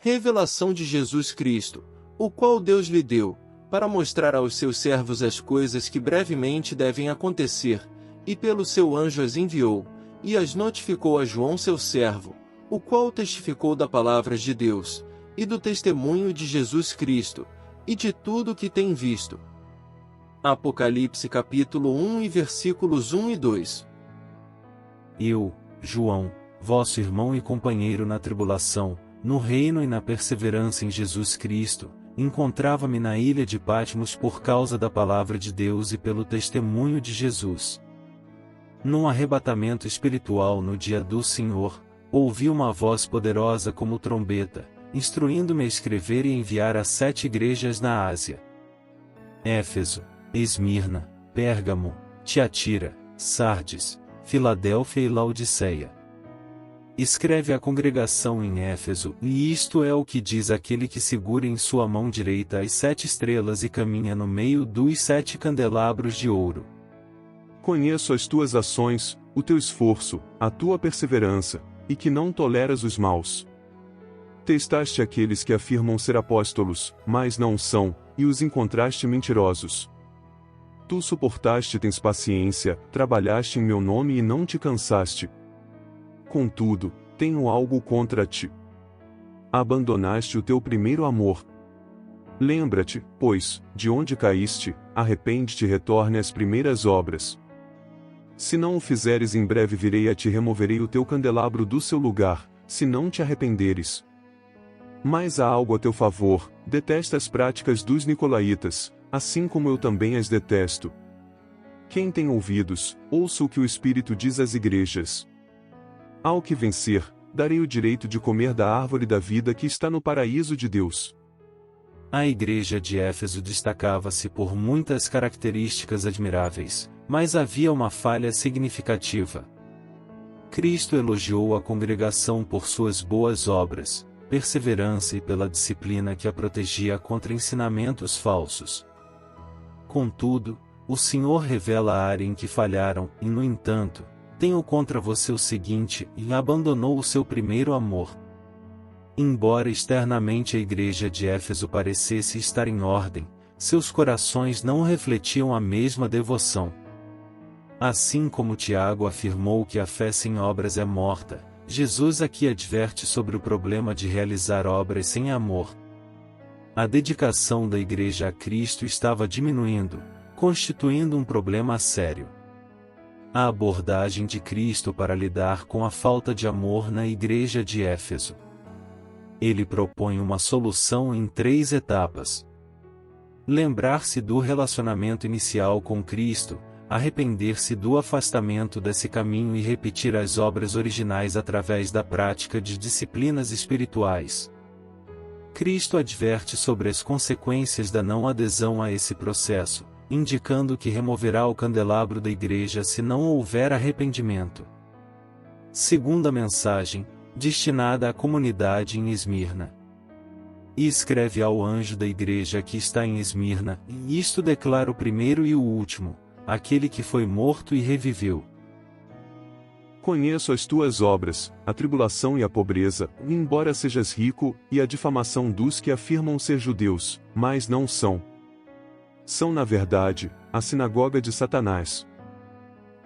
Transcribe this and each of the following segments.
Revelação de Jesus Cristo, o qual Deus lhe deu, para mostrar aos seus servos as coisas que brevemente devem acontecer, e pelo seu anjo as enviou, e as notificou a João seu servo, o qual testificou da palavra de Deus, e do testemunho de Jesus Cristo, e de tudo o que tem visto. Apocalipse capítulo 1 e versículos 1 e 2. Eu, João, vosso irmão e companheiro na tribulação, no reino e na perseverança em Jesus Cristo, encontrava-me na ilha de Patmos por causa da palavra de Deus e pelo testemunho de Jesus. Num arrebatamento espiritual no dia do Senhor, ouvi uma voz poderosa como trombeta, instruindo-me a escrever e enviar a 7 igrejas na Ásia: Éfeso, Esmirna, Pérgamo, Tiatira, Sardes, Filadélfia e Laodiceia. Escreve à congregação em Éfeso, e isto é o que diz aquele que segura em sua mão direita as 7 estrelas e caminha no meio dos 7 candelabros de ouro. Conheço as tuas ações, o teu esforço, a tua perseverança, e que não toleras os maus. Testaste aqueles que afirmam ser apóstolos, mas não são, e os encontraste mentirosos. Tu suportaste e tens paciência, trabalhaste em meu nome e não te cansaste. Contudo, tenho algo contra ti. Abandonaste o teu primeiro amor. Lembra-te, pois, de onde caíste, arrepende-te e retorne às primeiras obras. Se não o fizeres, em breve virei a ti e removerei o teu candelabro do seu lugar, se não te arrependeres. Mas há algo a teu favor: detesta as práticas dos nicolaítas, assim como eu também as detesto. Quem tem ouvidos, ouça o que o Espírito diz às igrejas. Ao que vencer, darei o direito de comer da árvore da vida que está no paraíso de Deus. A igreja de Éfeso destacava-se por muitas características admiráveis, mas havia uma falha significativa. Cristo elogiou a congregação por suas boas obras, perseverança e pela disciplina que a protegia contra ensinamentos falsos. Contudo, o Senhor revela a área em que falharam, e no entanto, tenho contra você o seguinte: e abandonou o seu primeiro amor. Embora externamente a igreja de Éfeso parecesse estar em ordem, seus corações não refletiam a mesma devoção. Assim como Tiago afirmou que a fé sem obras é morta, Jesus aqui adverte sobre o problema de realizar obras sem amor. A dedicação da igreja a Cristo estava diminuindo, constituindo um problema sério. A abordagem de Cristo para lidar com a falta de amor na igreja de Éfeso. Ele propõe uma solução em 3 etapas. Lembrar-se do relacionamento inicial com Cristo, arrepender-se do afastamento desse caminho e repetir as obras originais através da prática de disciplinas espirituais. Cristo adverte sobre as consequências da não adesão a esse processo, indicando que removerá o candelabro da igreja se não houver arrependimento. Segunda mensagem, destinada à comunidade em Esmirna. E escreve ao anjo da igreja que está em Esmirna, e isto declara o primeiro e o último, aquele que foi morto e reviveu. Conheço as tuas obras, a tribulação e a pobreza, embora sejas rico, e a difamação dos que afirmam ser judeus, mas não são. São na verdade, a sinagoga de Satanás.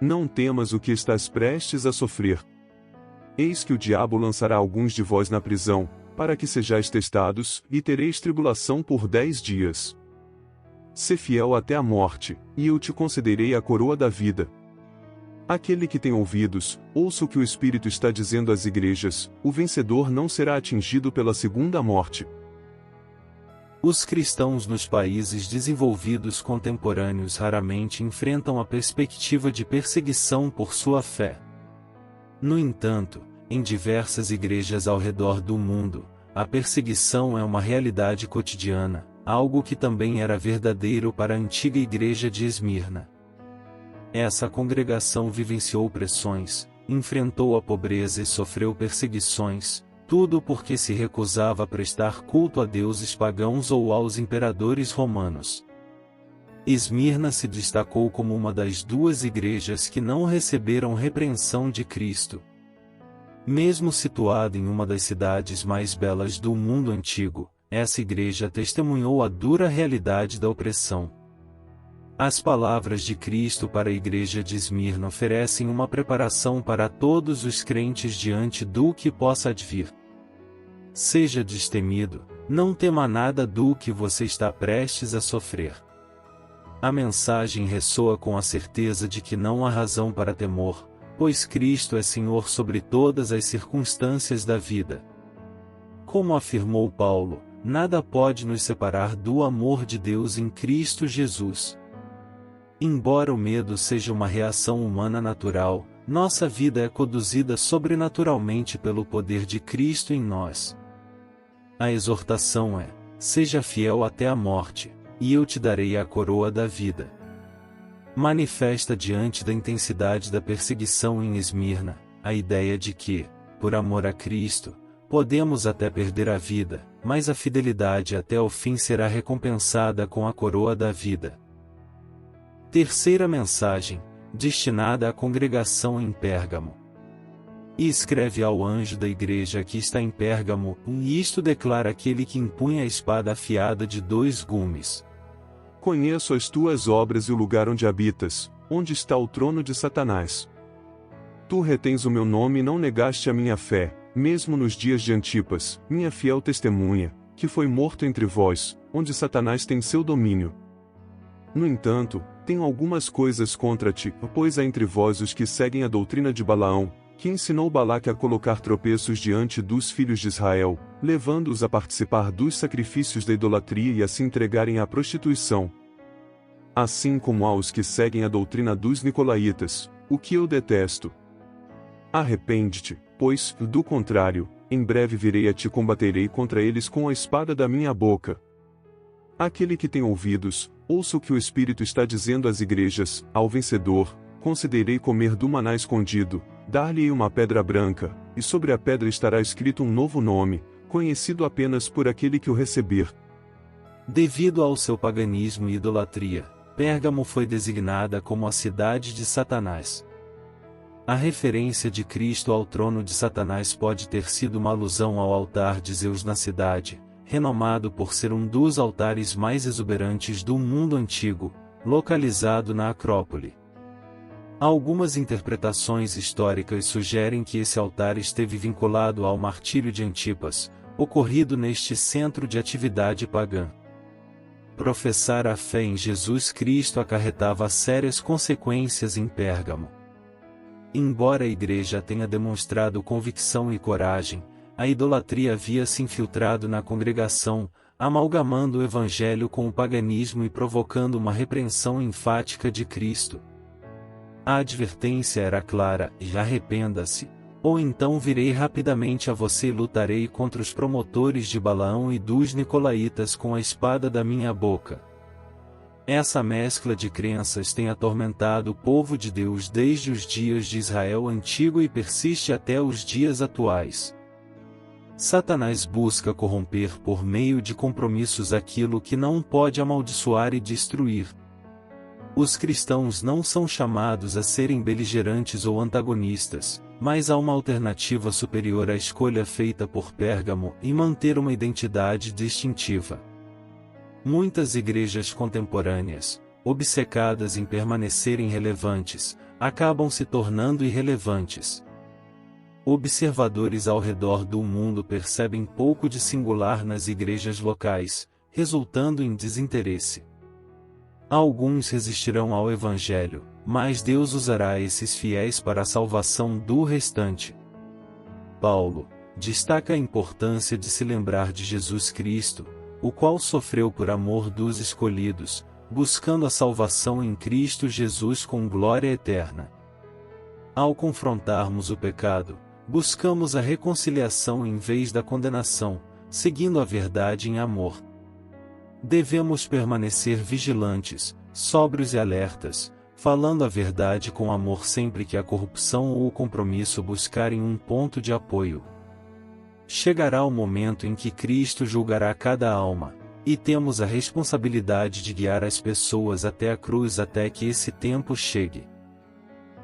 Não temas o que estás prestes a sofrer. Eis que o diabo lançará alguns de vós na prisão, para que sejais testados, e tereis tribulação por 10 dias. Sê fiel até a morte, e eu te concederei a coroa da vida. Aquele que tem ouvidos, ouça o que o Espírito está dizendo às igrejas: o vencedor não será atingido pela segunda morte. Os cristãos nos países desenvolvidos contemporâneos raramente enfrentam a perspectiva de perseguição por sua fé. No entanto, em diversas igrejas ao redor do mundo, a perseguição é uma realidade cotidiana, algo que também era verdadeiro para a antiga igreja de Esmirna. Essa congregação vivenciou pressões, enfrentou a pobreza e sofreu perseguições, tudo porque se recusava a prestar culto a deuses pagãos ou aos imperadores romanos. Esmirna se destacou como uma das 2 igrejas que não receberam repreensão de Cristo. Mesmo situada em uma das cidades mais belas do mundo antigo, essa igreja testemunhou a dura realidade da opressão. As palavras de Cristo para a igreja de Esmirna oferecem uma preparação para todos os crentes diante do que possa advir. Seja destemido, não tema nada do que você está prestes a sofrer. A mensagem ressoa com a certeza de que não há razão para temor, pois Cristo é Senhor sobre todas as circunstâncias da vida. Como afirmou Paulo, nada pode nos separar do amor de Deus em Cristo Jesus. Embora o medo seja uma reação humana natural, nossa vida é conduzida sobrenaturalmente pelo poder de Cristo em nós. A exortação é: seja fiel até a morte, e eu te darei a coroa da vida. Manifesta diante da intensidade da perseguição em Esmirna, a ideia de que, por amor a Cristo, podemos até perder a vida, mas a fidelidade até o fim será recompensada com a coroa da vida. Terceira mensagem, destinada à congregação em Pérgamo. E escreve ao anjo da igreja que está em Pérgamo, e isto declara aquele que empunha a espada afiada de 2 gumes. Conheço as tuas obras e o lugar onde habitas, onde está o trono de Satanás. Tu retens o meu nome e não negaste a minha fé, mesmo nos dias de Antipas, minha fiel testemunha, que foi morto entre vós, onde Satanás tem seu domínio. No entanto, tenho algumas coisas contra ti, pois há entre vós os que seguem a doutrina de Balaão, que ensinou Balaque a colocar tropeços diante dos filhos de Israel, levando-os a participar dos sacrifícios da idolatria e a se entregarem à prostituição. Assim como há os que seguem a doutrina dos nicolaítas, o que eu detesto. Arrepende-te, pois, do contrário, em breve virei a ti e combaterei contra eles com a espada da minha boca. Aquele que tem ouvidos, ouça o que o Espírito está dizendo às igrejas: ao vencedor, concederei comer do maná escondido, dar-lhe-ei uma pedra branca, e sobre a pedra estará escrito um novo nome, conhecido apenas por aquele que o receber. Devido ao seu paganismo e idolatria, Pérgamo foi designada como a cidade de Satanás. A referência de Cristo ao trono de Satanás pode ter sido uma alusão ao altar de Zeus na cidade, renomado por ser um dos altares mais exuberantes do mundo antigo, localizado na Acrópole. Algumas interpretações históricas sugerem que esse altar esteve vinculado ao martírio de Antipas, ocorrido neste centro de atividade pagã. Professar a fé em Jesus Cristo acarretava sérias consequências em Pérgamo. Embora a igreja tenha demonstrado convicção e coragem, a idolatria havia se infiltrado na congregação, amalgamando o evangelho com o paganismo e provocando uma repreensão enfática de Cristo. A advertência era clara: arrependa-se, ou então virei rapidamente a você e lutarei contra os promotores de Balaão e dos nicolaítas com a espada da minha boca. Essa mescla de crenças tem atormentado o povo de Deus desde os dias de Israel antigo e persiste até os dias atuais. Satanás busca corromper por meio de compromissos aquilo que não pode amaldiçoar e destruir. Os cristãos não são chamados a serem beligerantes ou antagonistas, mas há uma alternativa superior à escolha feita por Pérgamo em manter uma identidade distintiva. Muitas igrejas contemporâneas, obcecadas em permanecerem relevantes, acabam se tornando irrelevantes. Observadores ao redor do mundo percebem pouco de singular nas igrejas locais, resultando em desinteresse. Alguns resistirão ao Evangelho, mas Deus usará esses fiéis para a salvação do restante. Paulo destaca a importância de se lembrar de Jesus Cristo, o qual sofreu por amor dos escolhidos, buscando a salvação em Cristo Jesus com glória eterna. Ao confrontarmos o pecado, buscamos a reconciliação em vez da condenação, seguindo a verdade em amor. Devemos permanecer vigilantes, sóbrios e alertas, falando a verdade com amor sempre que a corrupção ou o compromisso buscarem um ponto de apoio. Chegará o momento em que Cristo julgará cada alma, e temos a responsabilidade de guiar as pessoas até a cruz até que esse tempo chegue.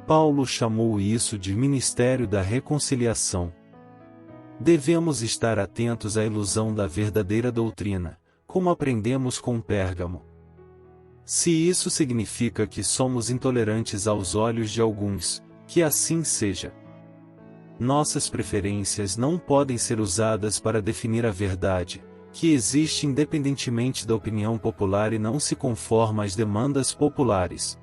Paulo chamou isso de ministério da reconciliação. Devemos estar atentos à ilusão da verdadeira doutrina, como aprendemos com Pérgamo. Se isso significa que somos intolerantes aos olhos de alguns, que assim seja. Nossas preferências não podem ser usadas para definir a verdade, que existe independentemente da opinião popular e não se conforma às demandas populares.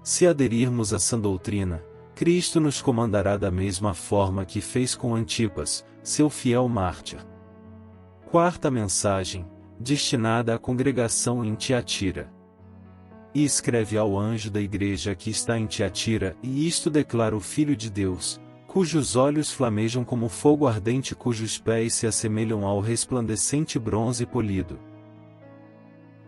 Se aderirmos à sã doutrina, Cristo nos comandará da mesma forma que fez com Antipas, seu fiel mártir. Quarta mensagem, destinada à congregação em Tiatira. E escreve ao anjo da igreja que está em Tiatira, e isto declara o Filho de Deus, cujos olhos flamejam como fogo ardente, cujos pés se assemelham ao resplandecente bronze polido.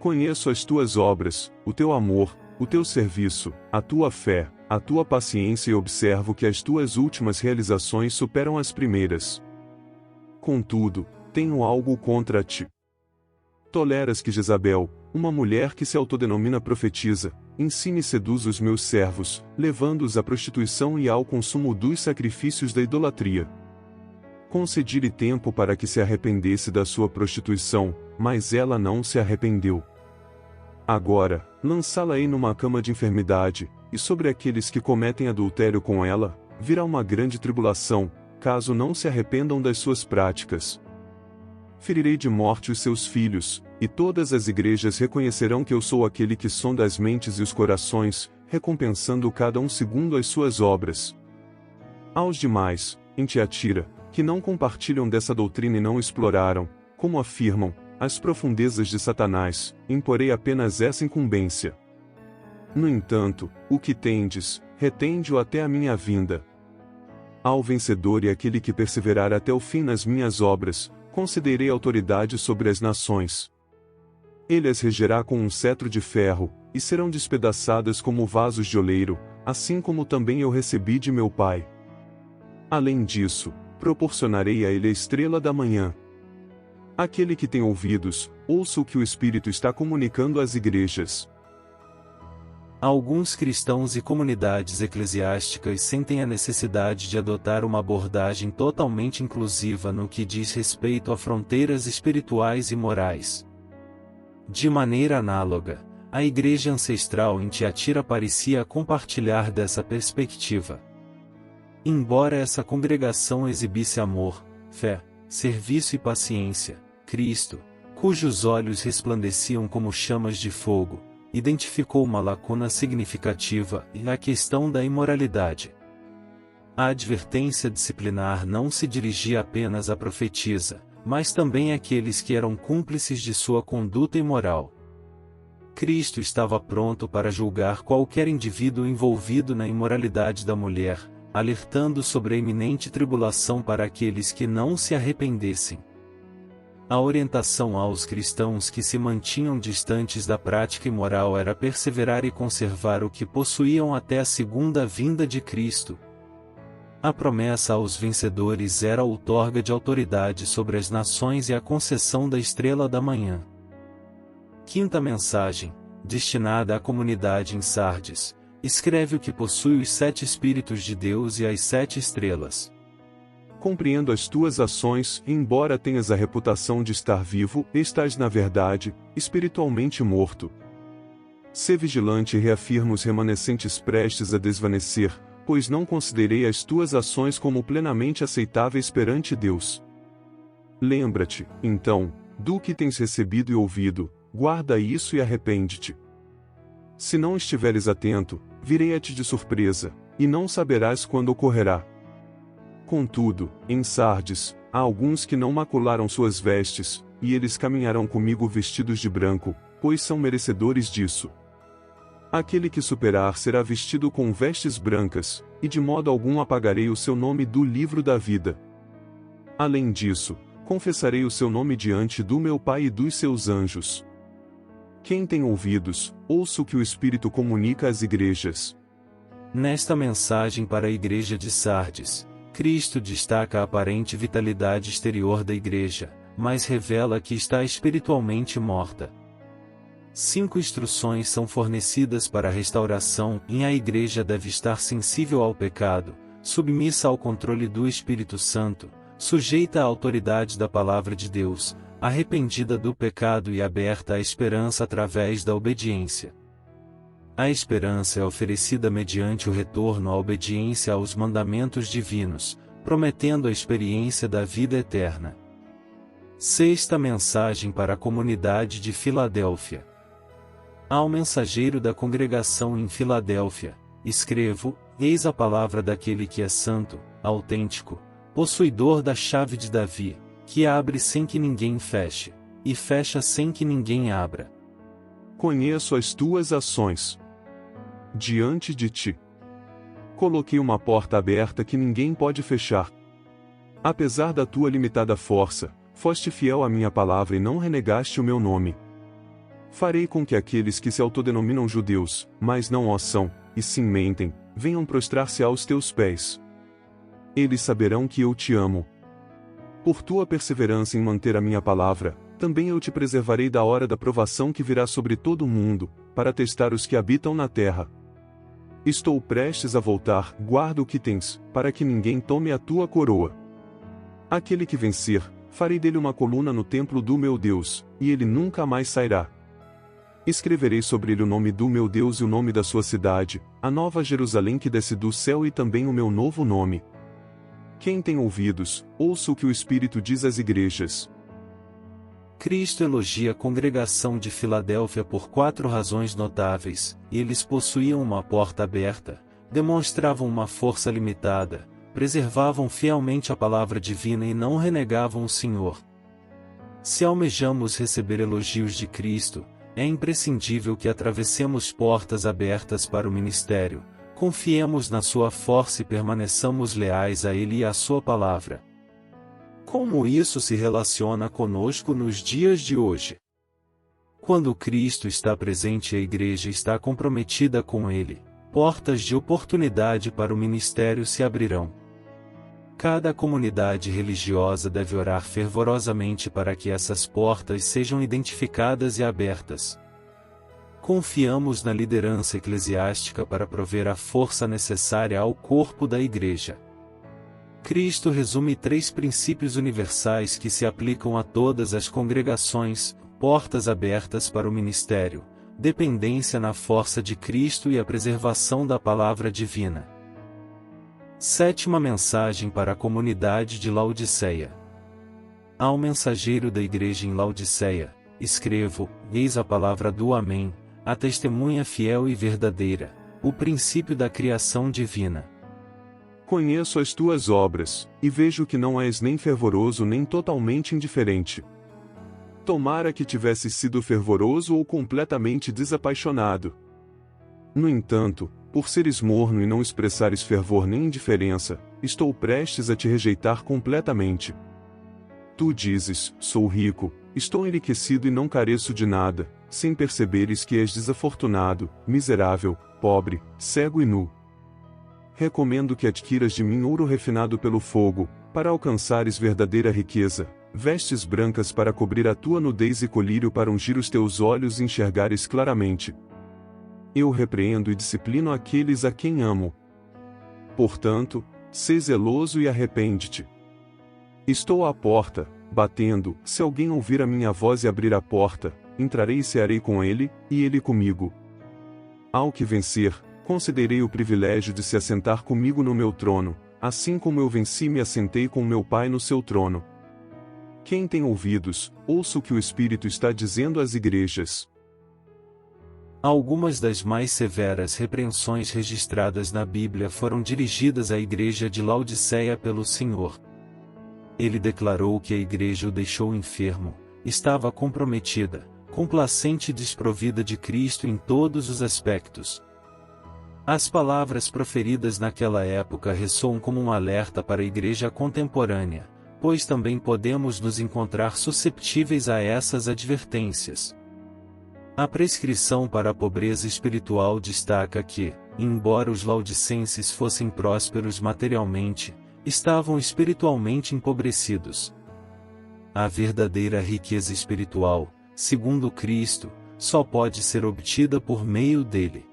Conheço as tuas obras, o teu amor, o teu serviço, a tua fé, a tua paciência e observo que as tuas últimas realizações superam as primeiras. Contudo, tenho algo contra ti. Toleras que Jezabel, uma mulher que se autodenomina profetisa, ensine e seduz os meus servos, levando-os à prostituição e ao consumo dos sacrifícios da idolatria. Concedi-lhe tempo para que se arrependesse da sua prostituição, mas ela não se arrependeu. Agora, lançá-la-ei numa cama de enfermidade, e sobre aqueles que cometem adultério com ela, virá uma grande tribulação, caso não se arrependam das suas práticas. Ferirei de morte os seus filhos, e todas as igrejas reconhecerão que eu sou aquele que sonda as mentes e os corações, recompensando cada um segundo as suas obras. Aos demais, em Tiatira, que não compartilham dessa doutrina e não exploraram, como afirmam, as profundezas de Satanás, imporei apenas essa incumbência. No entanto, o que tendes, retende-o até a minha vinda. Ao vencedor e aquele que perseverar até o fim nas minhas obras, concederei autoridade sobre as nações. Ele as regerá com um cetro de ferro, e serão despedaçadas como vasos de oleiro, assim como também eu recebi de meu Pai. Além disso, proporcionarei a ele a estrela da manhã. Aquele que tem ouvidos, ouça o que o Espírito está comunicando às igrejas. Alguns cristãos e comunidades eclesiásticas sentem a necessidade de adotar uma abordagem totalmente inclusiva no que diz respeito a fronteiras espirituais e morais. De maneira análoga, a igreja ancestral em Tiatira parecia compartilhar dessa perspectiva. Embora essa congregação exibisse amor, fé, serviço e paciência, Cristo, cujos olhos resplandeciam como chamas de fogo, identificou uma lacuna significativa, a questão da imoralidade. A advertência disciplinar não se dirigia apenas à profetisa, mas também àqueles que eram cúmplices de sua conduta imoral. Cristo estava pronto para julgar qualquer indivíduo envolvido na imoralidade da mulher, alertando sobre a iminente tribulação para aqueles que não se arrependessem. A orientação aos cristãos que se mantinham distantes da prática imoral era perseverar e conservar o que possuíam até a segunda vinda de Cristo. A promessa aos vencedores era a outorga de autoridade sobre as nações e a concessão da estrela da manhã. Quinta mensagem, destinada à comunidade em Sardes, escreve o que possui os 7 Espíritos de Deus e as 7 estrelas. Compreendo as tuas ações, embora tenhas a reputação de estar vivo, estás na verdade, espiritualmente morto. Sê vigilante e reafirma os remanescentes prestes a desvanecer, pois não considerei as tuas ações como plenamente aceitáveis perante Deus. Lembra-te, então, do que tens recebido e ouvido, guarda isso e arrepende-te. Se não estiveres atento, virei a ti de surpresa, e não saberás quando ocorrerá. Contudo, em Sardes, há alguns que não macularam suas vestes, e eles caminharão comigo vestidos de branco, pois são merecedores disso. Aquele que superar será vestido com vestes brancas, e de modo algum apagarei o seu nome do livro da vida. Além disso, confessarei o seu nome diante do meu Pai e dos seus anjos. Quem tem ouvidos, ouça o que o Espírito comunica às igrejas. Nesta mensagem para a igreja de Sardes, Cristo destaca a aparente vitalidade exterior da igreja, mas revela que está espiritualmente morta. 5 instruções são fornecidas para a restauração, e a Igreja deve estar sensível ao pecado, submissa ao controle do Espírito Santo, sujeita à autoridade da Palavra de Deus, arrependida do pecado e aberta à esperança através da obediência. A esperança é oferecida mediante o retorno à obediência aos mandamentos divinos, prometendo a experiência da vida eterna. 6ª mensagem para a comunidade de Filadélfia. Ao mensageiro da congregação em Filadélfia, escrevo: eis a palavra daquele que é santo, autêntico, possuidor da chave de Davi, que abre sem que ninguém feche, e fecha sem que ninguém abra. Conheço as tuas ações. Diante de ti coloquei uma porta aberta que ninguém pode fechar. Apesar da tua limitada força, foste fiel à minha palavra e não renegaste o meu nome. Farei com que aqueles que se autodenominam judeus, mas não o são, e sim mentem, venham prostrar-se aos teus pés. Eles saberão que eu te amo. Por tua perseverança em manter a minha palavra, também eu te preservarei da hora da provação que virá sobre todo o mundo, para testar os que habitam na terra. Estou prestes a voltar, guarda o que tens, para que ninguém tome a tua coroa. Aquele que vencer, farei dele uma coluna no templo do meu Deus, e ele nunca mais sairá. Escreverei sobre ele o nome do meu Deus e o nome da sua cidade, a nova Jerusalém que desce do céu e também o meu novo nome. Quem tem ouvidos, ouça o que o Espírito diz às igrejas. Cristo elogia a congregação de Filadélfia por 4 razões notáveis: eles possuíam uma porta aberta, demonstravam uma força limitada, preservavam fielmente a palavra divina e não renegavam o Senhor. Se almejamos receber elogios de Cristo, é imprescindível que atravessemos portas abertas para o ministério, confiemos na sua força e permaneçamos leais a Ele e à sua palavra. Como isso se relaciona conosco nos dias de hoje? Quando Cristo está presente e a Igreja está comprometida com Ele, portas de oportunidade para o ministério se abrirão. Cada comunidade religiosa deve orar fervorosamente para que essas portas sejam identificadas e abertas. Confiamos na liderança eclesiástica para prover a força necessária ao corpo da Igreja. Cristo resume 3 princípios universais que se aplicam a todas as congregações: portas abertas para o ministério, dependência na força de Cristo e a preservação da palavra divina. 7ª mensagem para a comunidade de Laodiceia. Ao mensageiro da igreja em Laodiceia, escrevo: eis a palavra do Amém, a testemunha fiel e verdadeira, o princípio da criação divina. Conheço as tuas obras, e vejo que não és nem fervoroso nem totalmente indiferente. Tomara que tivesses sido fervoroso ou completamente desapaixonado. No entanto, por seres morno e não expressares fervor nem indiferença, estou prestes a te rejeitar completamente. Tu dizes: sou rico, estou enriquecido e não careço de nada, sem perceberes que és desafortunado, miserável, pobre, cego e nu. Recomendo que adquiras de mim ouro refinado pelo fogo, para alcançares verdadeira riqueza, vestes brancas para cobrir a tua nudez e colírio para ungir os teus olhos e enxergares claramente. Eu repreendo e disciplino aqueles a quem amo. Portanto, sê zeloso e arrepende-te. Estou à porta, batendo. Se alguém ouvir a minha voz e abrir a porta, entrarei e cearei com ele, e ele comigo. Ao que vencer, concederei o privilégio de se assentar comigo no meu trono, assim como eu venci e me assentei com meu Pai no seu trono. Quem tem ouvidos, ouça o que o Espírito está dizendo às igrejas. Algumas das mais severas repreensões registradas na Bíblia foram dirigidas à igreja de Laodiceia pelo Senhor. Ele declarou que a igreja o deixou enfermo, estava comprometida, complacente e desprovida de Cristo em todos os aspectos. As palavras proferidas naquela época ressoam como um alerta para a igreja contemporânea, pois também podemos nos encontrar susceptíveis a essas advertências. A prescrição para a pobreza espiritual destaca que, embora os laodicenses fossem prósperos materialmente, estavam espiritualmente empobrecidos. A verdadeira riqueza espiritual, segundo Cristo, só pode ser obtida por meio dele.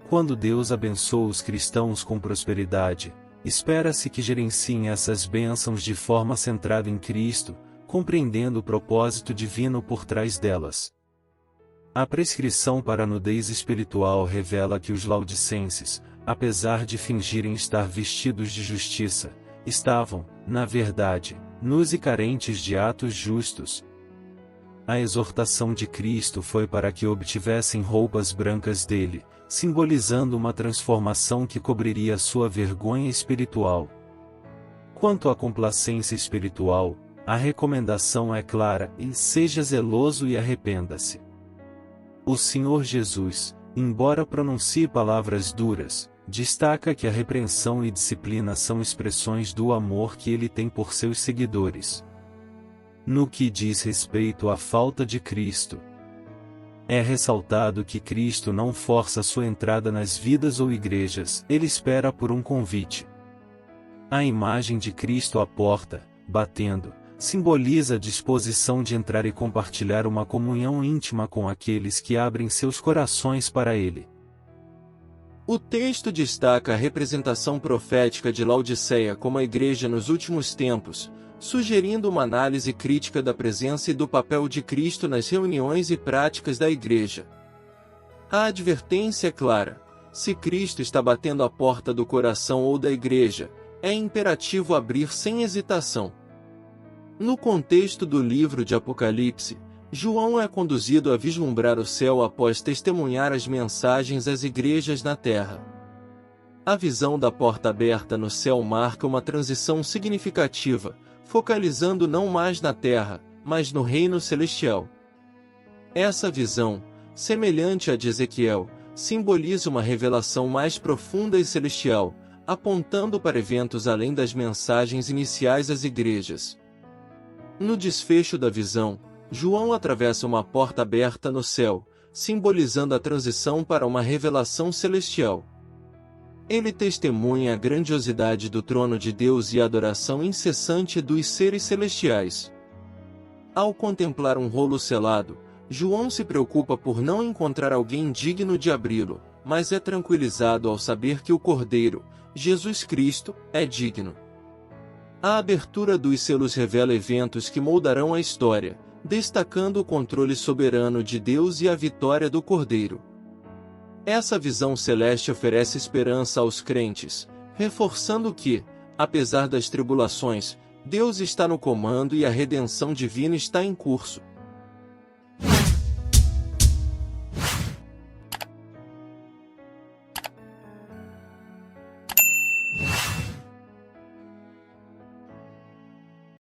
Quando Deus abençoa os cristãos com prosperidade, espera-se que gerenciem essas bênçãos de forma centrada em Cristo, compreendendo o propósito divino por trás delas. A prescrição para a nudez espiritual revela que os laodicenses, apesar de fingirem estar vestidos de justiça, estavam, na verdade, nus e carentes de atos justos. A exortação de Cristo foi para que obtivessem roupas brancas dele, simbolizando uma transformação que cobriria sua vergonha espiritual. Quanto à complacência espiritual, a recomendação é clara: e seja zeloso e arrependa-se. O Senhor Jesus, embora pronuncie palavras duras, destaca que a repreensão e disciplina são expressões do amor que ele tem por seus seguidores. No que diz respeito à falta de Cristo, é ressaltado que Cristo não força sua entrada nas vidas ou igrejas, ele espera por um convite. A imagem de Cristo à porta, batendo, simboliza a disposição de entrar e compartilhar uma comunhão íntima com aqueles que abrem seus corações para ele. O texto destaca a representação profética de Laodiceia como a igreja nos últimos tempos, sugerindo uma análise crítica da presença e do papel de Cristo nas reuniões e práticas da igreja. A advertência é clara: se Cristo está batendo à porta do coração ou da igreja, é imperativo abrir sem hesitação. No contexto do livro de Apocalipse, João é conduzido a vislumbrar o céu após testemunhar as mensagens às igrejas na terra. A visão da porta aberta no céu marca uma transição significativa, focalizando não mais na terra, mas no reino celestial. Essa visão, semelhante à de Ezequiel, simboliza uma revelação mais profunda e celestial, apontando para eventos além das mensagens iniciais às igrejas. No desfecho da visão, João atravessa uma porta aberta no céu, simbolizando a transição para uma revelação celestial. Ele testemunha a grandiosidade do trono de Deus e a adoração incessante dos seres celestiais. Ao contemplar um rolo selado, João se preocupa por não encontrar alguém digno de abri-lo, mas é tranquilizado ao saber que o Cordeiro, Jesus Cristo, é digno. A abertura dos selos revela eventos que moldarão a história, destacando o controle soberano de Deus e a vitória do Cordeiro. Essa visão celeste oferece esperança aos crentes, reforçando que, apesar das tribulações, Deus está no comando e a redenção divina está em curso.